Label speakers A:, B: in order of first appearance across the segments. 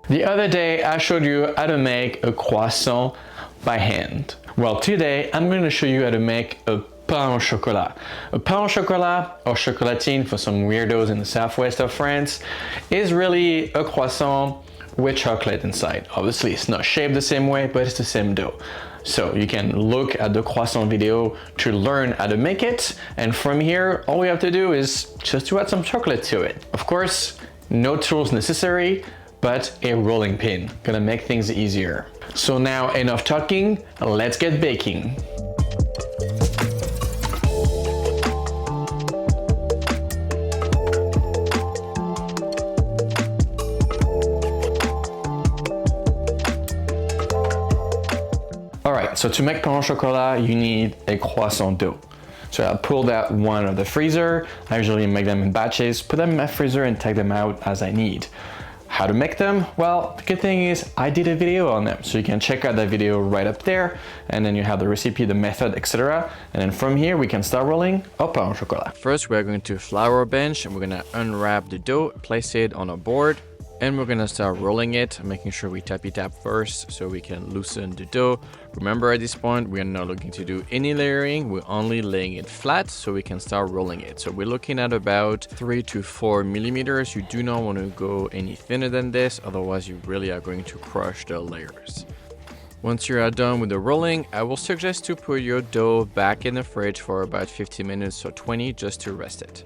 A: The other day I showed you how to make a croissant by hand. Well, today I'm going to show you how to make a pain au chocolat. A pain au chocolat, or chocolatine for some weirdos in the southwest of France, is really a croissant with chocolate inside. Obviously it's not shaped the same way, but it's the same dough. So you can look at the croissant video to learn how to make it, and from here all we have to do is just to add some chocolate to it. Of course, no tools necessary, but a rolling pin, gonna make things easier. So now enough talking, let's get baking. Alright, so to make pain au chocolat, you need a croissant dough. So I pulled out one of the freezer. I usually make them in batches, put them in my freezer and take them out as I need. How to make them? Well, the good thing is I did a video on them, so you can check out that video right up there, and then you have the recipe, the method, etc. And then from here we can start rolling our pain au chocolat. First we're going to flour our bench and we're gonna unwrap the dough, place it on a board, and we're gonna start rolling it, making sure we tappy tap first so we can loosen the dough. Remember, at this point we are not looking to do any layering, we're only laying it flat so we can start rolling it. So we're looking at about 3 to 4 millimeters. You do not want to go any thinner than this, otherwise you really are going to crush the layers. Once you are done with the rolling, I will suggest to put your dough back in the fridge for about 15 minutes or 20 just to rest it.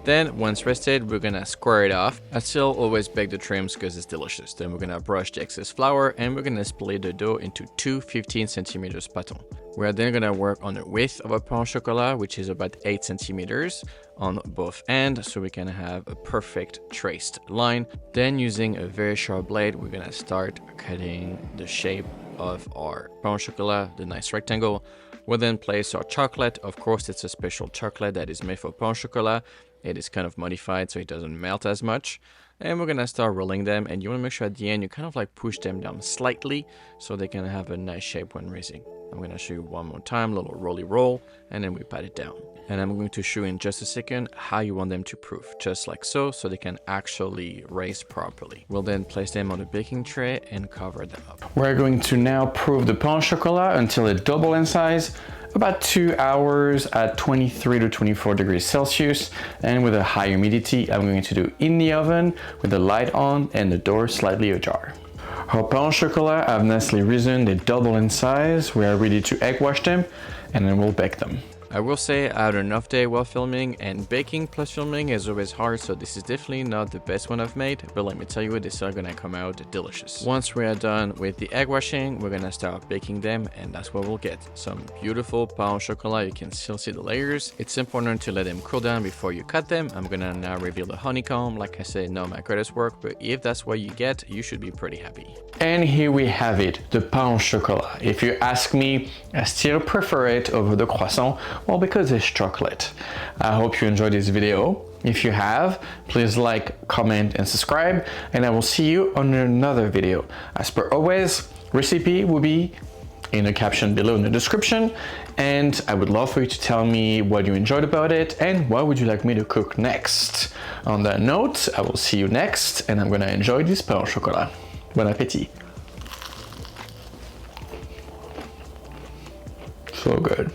A: Then once rested, we're gonna square it off. I still always bake the trims because it's delicious. Then we're gonna brush the excess flour and we're gonna split the dough into two 15 centimeters patons. We are then gonna work on the width of a pain au chocolat, which is about 8 centimeters on both ends, so we can have a perfect traced line. Then using a very sharp blade, we're gonna start cutting the shape of our pain au chocolat, the nice rectangle. We'll then place our chocolate. Of course, it's a special chocolate that is made for pain au chocolat. It is kind of modified so it doesn't melt as much. And we're gonna start rolling them, and you wanna make sure at the end you kind of like push them down slightly so they can have a nice shape when raising. I'm gonna show you one more time, little rolly roll, and then we pat it down. And I'm going to show you in just a second how you want them to proof, just like so they can actually raise properly. We'll then place them on a baking tray and cover them up. We're going to now proof the pain au chocolat until it doubles in size, about 2 hours at 23 to 24 degrees Celsius, and with a high humidity. I'm going to do in the oven with the light on and the door slightly ajar. Our pain au chocolat have nicely risen, they double in size. We are ready to egg wash them, and then we'll bake them. I will say I had enough day while filming, and baking plus filming is always hard, so this is definitely not the best one I've made, but let me tell you, this is gonna come out delicious. Once we are done with the egg washing, we're gonna start baking them, and that's what we'll get. Some beautiful pain au chocolat. You can still see the layers. It's important to let them cool down before you cut them. I'm gonna now reveal the honeycomb. Like I said, not my greatest work, but if that's what you get, you should be pretty happy. And here we have it, the pain au chocolat. If you ask me, I still prefer it over the croissant. Well, because it's chocolate. I hope you enjoyed this video. If you have, please like, comment, and subscribe, and I will see you on another video. As per always, recipe will be in the caption below in the description, and I would love for you to tell me what you enjoyed about it and what would you like me to cook next. On that note, I will see you next, and I'm gonna enjoy this pain au chocolat. Bon appétit. So good.